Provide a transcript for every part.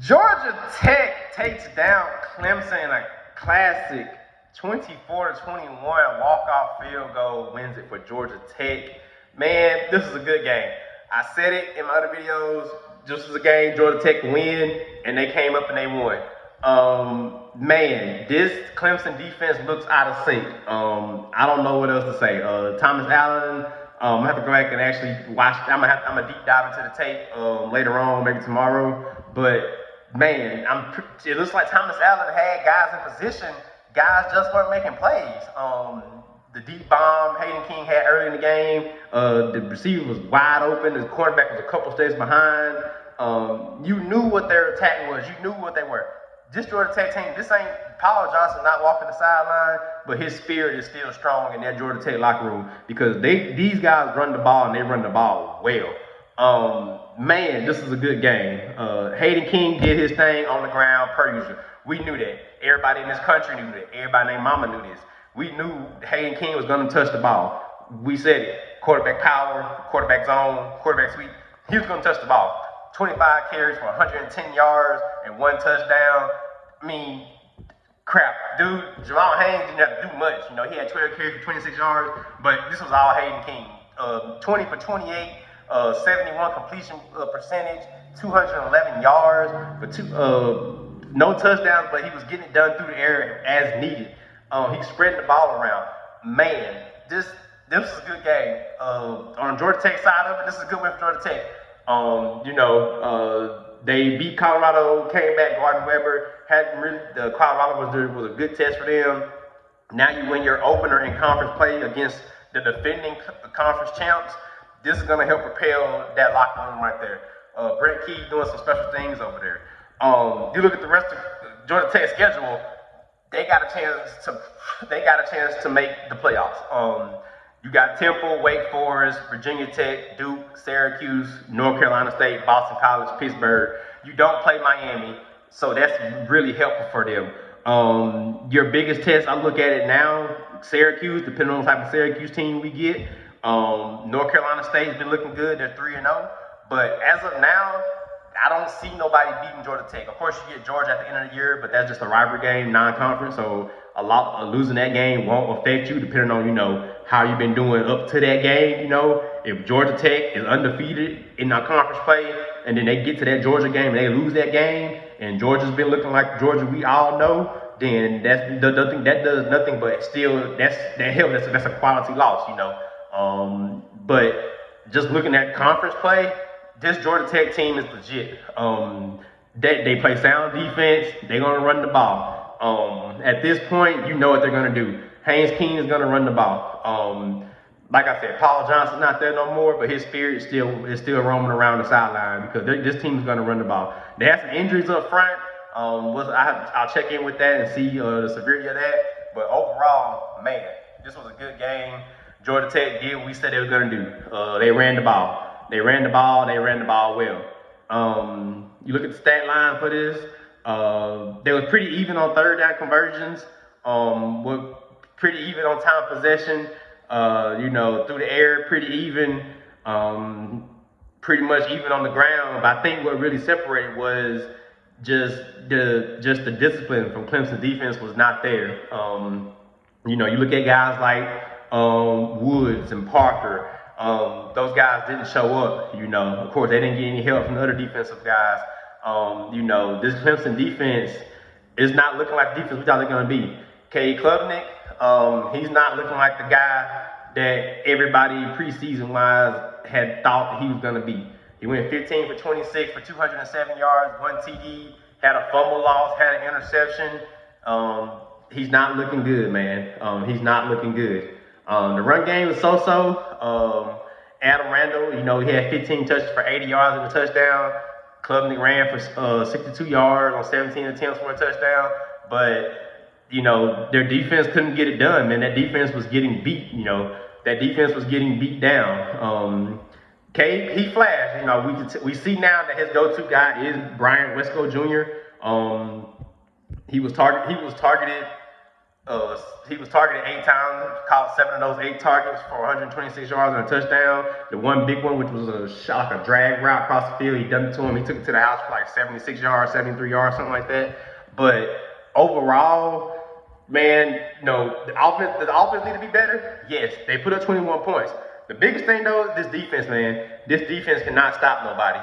Georgia Tech takes down Clemson in a classic 24-21 walk-off field goal, wins it for Georgia Tech. Man, this is a good game. I said it in my other videos. This was a game Georgia Tech win, and they came up and they won. Man, this Clemson defense looks out of sync. I don't know what else to say. Thomas Allen. I'm gonna have to go back and actually watch. I'm gonna deep dive into the tape later on, maybe tomorrow. But man, it looks like Thomas Allen had guys in position. Guys just weren't making plays. The deep bomb Hayden King had early in the game. The receiver was wide open. The quarterback was a couple steps behind. You knew what their attack was. You knew what they were. This Georgia Tech team, this ain't Paul Johnson not walking the sideline, but his spirit is still strong in that Georgia Tech locker room because these guys run the ball and they run the ball well. Man, this is a good game. Hayden King did his thing on the ground per usual. We knew that. Everybody in this country knew that. Everybody named Mama knew this. We knew Hayden King was going to touch the ball. We said it. Quarterback power, quarterback zone, quarterback sweep. He was going to touch the ball. 25 carries for 110 yards and 1 touchdown. I mean, crap. Dude, Jamal Haynes didn't have to do much. You know, he had 12 carries for 26 yards, but this was all Hayden King. 20 for 28, 71 completion percentage, 211 yards, but no touchdowns, but he was getting it done through the air as needed. He's spreading the ball around. Man, this is a good game. On the Georgia Tech side of it, this is a good win for Georgia Tech. They beat Colorado, came back. Gardner Webber hadn't really. Colorado was a good test for them. Now you win your opener in conference play against the defending conference champs. This is going to help propel that locker room right there. Brent Key doing some special things over there. You look at the rest of Georgia Tech's schedule. They got a chance to make the playoffs. You got Temple, Wake Forest, Virginia Tech, Duke, Syracuse, North Carolina State, Boston College, Pittsburgh. You don't play Miami, so that's really helpful for them. Your biggest test, I look at it now, Syracuse, depending on the type of Syracuse team we get. North Carolina State's been looking good. They're 3-0. But as of now, I don't see nobody beating Georgia Tech. Of course, you get Georgia at the end of the year, but that's just a rivalry game, non-conference. So losing that game won't affect you, depending on how you've been doing up to that game. If Georgia Tech is undefeated in our conference play, and then they get to that Georgia game and they lose that game, and Georgia's been looking like Georgia we all know, then that does nothing but still that's a quality loss. But just looking at conference play, this Georgia Tech team is legit. They play sound defense. They're going to run the ball. At this point, you know what they're going to do. Haynes King is going to run the ball. Like I said, Paul Johnson's not there no more, but his spirit is still roaming around the sideline because this team is going to run the ball. They had some injuries up front. I'll check in with that and see the severity of that. But overall, man, this was a good game. Georgia Tech did what we said they were going to do. They ran the ball. They ran the ball well. You look at the stat line for this, they were pretty even on third down conversions, were pretty even on time possession, through the air, pretty even, pretty much even on the ground. But I think what really separated was just the discipline from Clemson defense was not there. You look at guys like Woods and Parker. Those guys didn't show up, Of course, they didn't get any help from the other defensive guys. This Clemson defense is not looking like the defense we thought they're going to be. Cade Klubnik, he's not looking like the guy that everybody preseason-wise had thought he was going to be. He went 15 for 26 for 207 yards, 1 TD, had a fumble loss, had an interception. He's not looking good, man. He's not looking good. The run game was so-so. Adam Randall, he had 15 touches for 80 yards and a touchdown. Klubnik ran for 62 yards on 17 attempts for a touchdown. But, their defense couldn't get it done, man. That defense was getting beat, That defense was getting beat down. He flashed. We see now that his go-to guy is Brian Wesco Jr. He was targeted He was targeted 8 times, caught 7 of those 8 targets for 126 yards and a touchdown. The one big one, which was a shot, like a drag route across the field, he dumped it to him. He took it to the house for like 76 yards, 73 yards, something like that. But overall, man, the offense need to be better. Yes, they put up 21 points. The biggest thing though is this defense, man. This defense cannot stop nobody.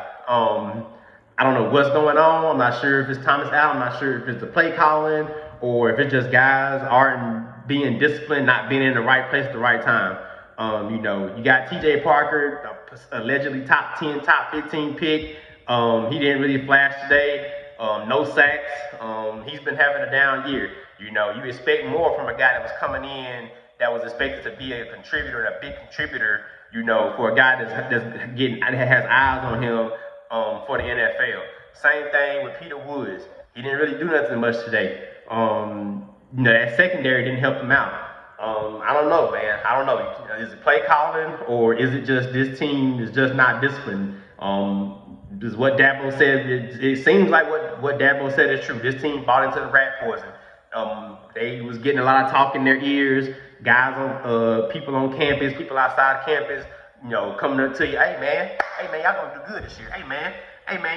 I don't know what's going on. I'm not sure if it's Thomas Allen. I'm not sure if it's the play calling or if it's just guys aren't being disciplined, not being in the right place at the right time. You got TJ Parker, allegedly top 10, top 15 pick. He didn't really flash today. No sacks. He's been having a down year. You expect more from a guy that was coming in that was expected to be a contributor and a big contributor, for a guy that has eyes on him for the NFL. Same thing with Peter Woods. He didn't really do nothing much today. That secondary didn't help him out. I don't know, man. I don't know. Is it play calling or is it just this team is just not disciplined? Is what Dabo said. It seems like what Dabo said is true. This team bought into the rat poison. They was getting a lot of talk in their ears. Guys people on campus, people outside campus, coming up to you, hey man, y'all gonna do good this year. Hey man,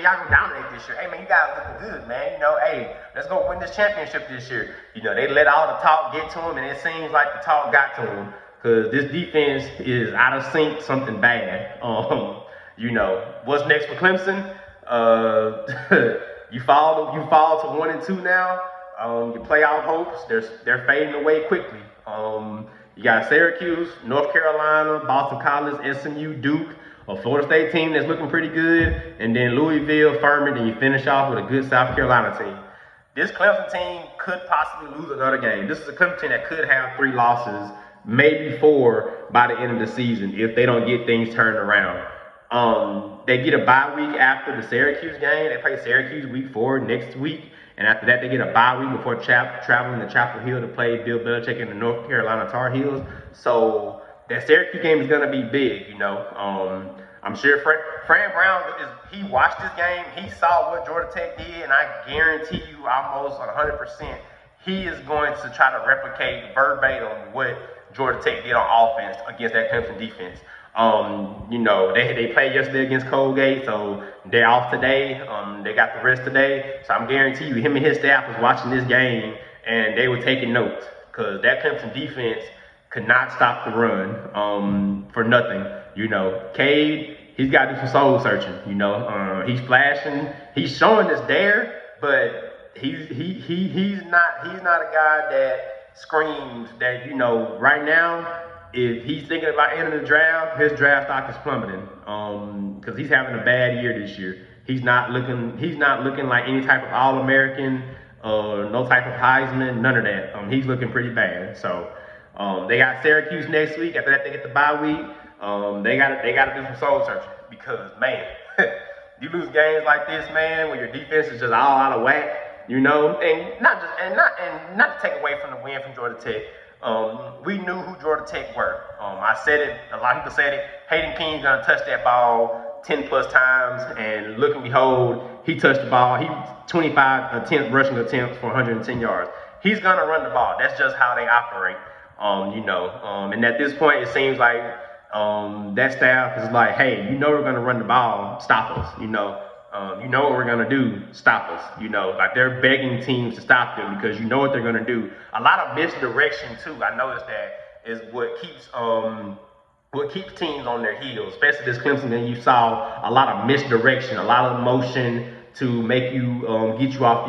y'all gonna dominate this year. Hey man, you guys looking good, man. Hey, let's go win this championship this year. They let all the talk get to them, and it seems like the talk got to them because this defense is out of sync, something bad. What's next for Clemson? You fall to 1 and 2 now. Your playoff hopes, they're fading away quickly. You got Syracuse, North Carolina, Boston College, SMU, Duke, a Florida State team that's looking pretty good, and then Louisville, Furman, and you finish off with a good South Carolina team. This Clemson team could possibly lose another game. This is a Clemson team that could have 3 losses, maybe 4 by the end of the season if they don't get things turned around. They get a bye week after the Syracuse game. They play Syracuse week 4 next week. And after that, they get a bye week before traveling to Chapel Hill to play Bill Belichick and the North Carolina Tar Heels. So that Syracuse game is going to be big, I'm sure Fran Brown, he watched this game. He saw what Georgia Tech did, and I guarantee you almost 100% he is going to try to replicate verbatim what Georgia Tech did on offense against that Clemson defense. They played yesterday against Colgate, so they're off today. They got the rest today. So I'm guarantee you, him and his staff was watching this game, and they were taking notes because that Clemson defense could not stop the run for nothing. Cade, he's got to do some soul searching. He's flashing, he's showing us there, but he's not a guy that screams that right now. If he's thinking about entering the draft, his draft stock is plummeting because he's having a bad year this year. He's not looking like any type of All-American, no type of Heisman, none of that. He's looking pretty bad. So they got Syracuse next week. After that, they get the bye week. They gotta do some soul searching because man, you lose games like this, man, when your defense is just all out of whack, and not to take away from the win from Georgia Tech. We knew who Georgia Tech were. I said it, a lot of people said it. Hayden King's gonna touch that ball 10 plus times, and look and behold, he touched the ball. He 25 rushing attempts for 110 yards. He's gonna run the ball. That's just how they operate. And at this point, it seems like that staff is like, hey, we're gonna run the ball, stop us. You know what we're gonna do, stop us. Like they're begging teams to stop them because you know what they're gonna do. A lot of misdirection too. I noticed that is what keeps teams on their heels, especially this Clemson game. You saw a lot of misdirection, a lot of motion to make you get you on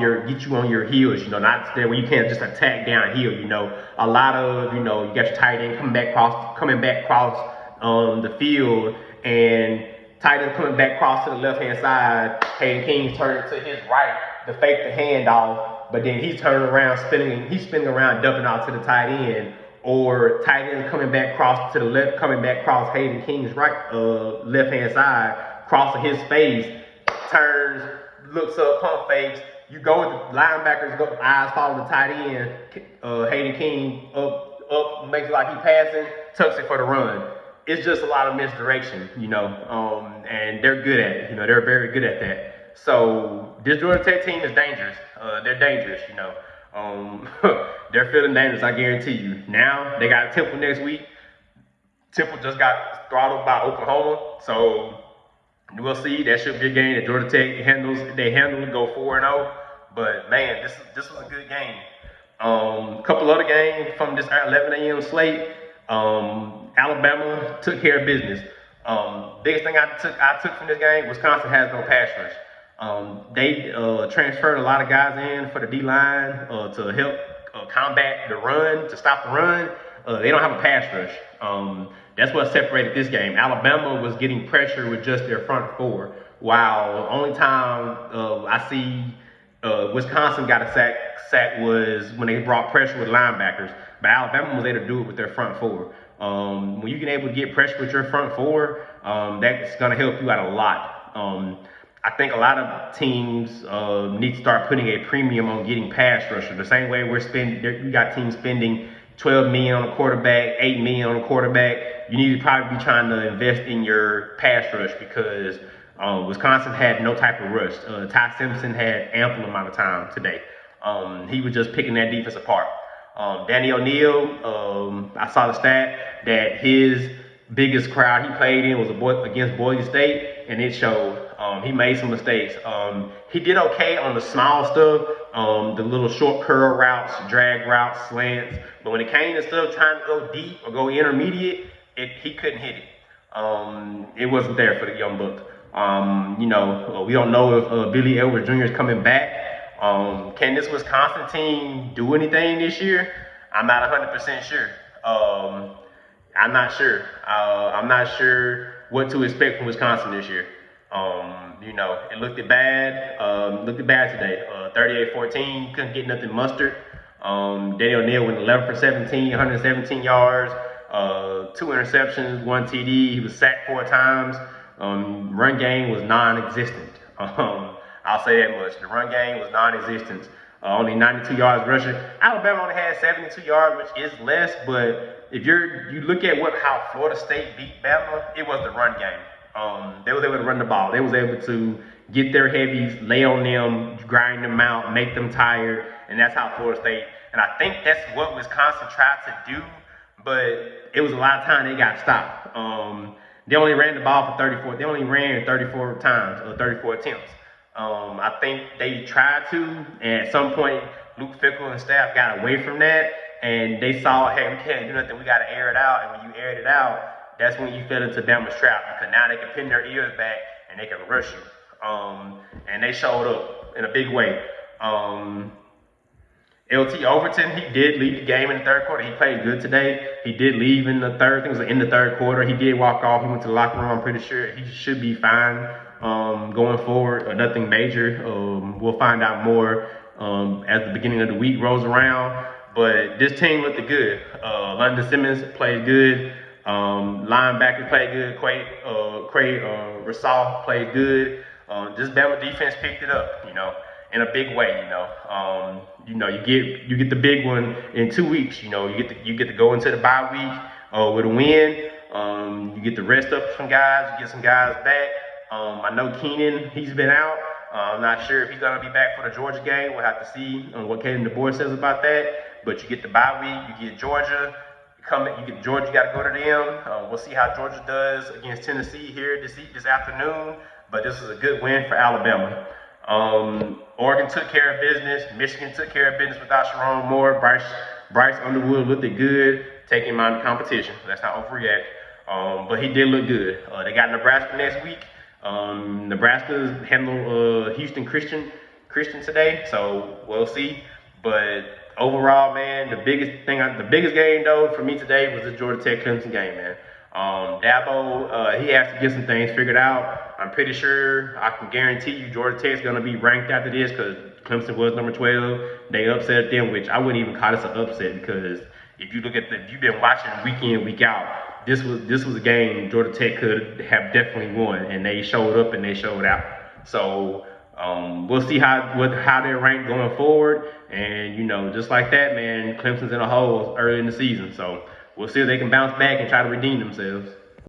your heels. Not there where you can't just attack downhill. A lot of you got your tight end coming back across the field and. Tight end coming back cross to the left-hand side. Hayden King's turning to his right to fake the handoff, but then he's turning around, spinning around, dumping out to the tight end. Or tight end coming back cross to the left, coming back cross Hayden King's right, left-hand side, crossing his face, turns, looks up, pump fakes. You go with the linebackers, eyes follow the tight end. Hayden King up, makes it like he passing, tucks it for the run. It's just a lot of misdirection, and they're good at it. They're very good at that. So this Georgia Tech team is dangerous. They're dangerous, They're feeling dangerous, I guarantee you. Now they got Temple next week. Temple just got throttled by Oklahoma, so we'll see. That should be a game that Georgia Tech handles. They handle it, go 4-0. But man, this was a good game. A couple other games from this 11 a.m. slate. Alabama took care of business. Biggest thing I took from this game, Wisconsin has no pass rush. They transferred a lot of guys in for the D-line to help combat the run, to stop the run. They don't have a pass rush. That's what separated this game. Alabama was getting pressure with just their front four, while only time I see Wisconsin got a sack was when they brought pressure with linebackers. But Alabama was able to do it with their front four. When you can able to get pressure with your front four, that's going to help you out a lot. I think a lot of teams need to start putting a premium on getting pass rushers. The same way we got teams spending $12 million on a quarterback, $8 million on a quarterback. You need to probably be trying to invest in your pass rush because Wisconsin had no type of rush. Ty Simpson had ample amount of time today. He was just picking that defense apart. Danny O'Neal, I saw the stat that his biggest crowd he played in was against Boise State, and it showed. He made some mistakes. He did okay on the small stuff, the little short curl routes, drag routes, slants. But when it came to stuff trying to go deep or go intermediate, he couldn't hit it. It wasn't there for the young buck. We don't know if Billy Edwards Jr. is coming back. Can this Wisconsin team do anything this year? I'm not 100% sure. I'm not sure. I'm not sure what to expect from Wisconsin this year. It looked bad. Looked bad today. 38-14. Couldn't get nothing mustard. Danny O'Neal went 11 for 17, 117 yards, 2 interceptions, 1 TD. He was sacked 4 times. Run game was non-existent. I'll say that much. The run game was non-existent. Only 92 yards rushing. Alabama only had 72 yards, which is less, but if you look at how Florida State beat Bama, it was the run game. They was able to run the ball. They was able to get their heavies, lay on them, grind them out, make them tired, and that's how Florida State. And I think that's what Wisconsin tried to do, but it was a lot of time they got stopped. They only ran the ball for 34. They only ran 34 times, or 34 attempts. I think they tried to, and at some point, Luke Fickell and staff got away from that, and they saw, hey, we can't do nothing. We got to air it out, and when you aired it out, that's when you fell into Bama's trap, because now they can pin their ears back and they can rush you. And they showed up in a big way. LT Overton, he did leave the game in the third quarter. He played good today. He did leave in the third, I think it was in the third quarter. He did walk off. He went to the locker room. I'm pretty sure he should be fine going forward. Nothing major. We'll find out more as the beginning of the week rolls around. But this team looked good. London Simmons played good. Linebacker played good. Craig Rassall played good. This Bama defense picked it up, in a big way, you get the big one in 2 weeks. You get to go into the bye week with a win. You get to rest up some guys. You get some guys back. I know Keenan, he's been out. I'm not sure if he's gonna be back for the Georgia game. We'll have to see what Caden DeBoer says about that. But you get the bye week. You get Georgia. You get Georgia. You got to go to them. We'll see how Georgia does against Tennessee here this afternoon. But this is a good win for Alabama. Oregon took care of business. Michigan took care of business without Sharon Moore. Bryce Underwood looked good, taking him out of the competition. Let's not overreact. But he did look good. They got Nebraska next week. Nebraska handled Houston Christian today, so we'll see. But overall, man, the biggest game though for me today was the Georgia Tech Clemson game, man. Dabo, he has to get some things figured out. I'm pretty sure, I can guarantee you, Georgia Tech's gonna be ranked after this because Clemson was number 12. They upset them, which I wouldn't even call this an upset because if you've been watching week in, week out, this was a game Georgia Tech could have definitely won, and they showed up and they showed out. So we'll see how they're ranked going forward, and just like that, man, Clemson's in a hole early in the season, so we'll see if they can bounce back and try to redeem themselves.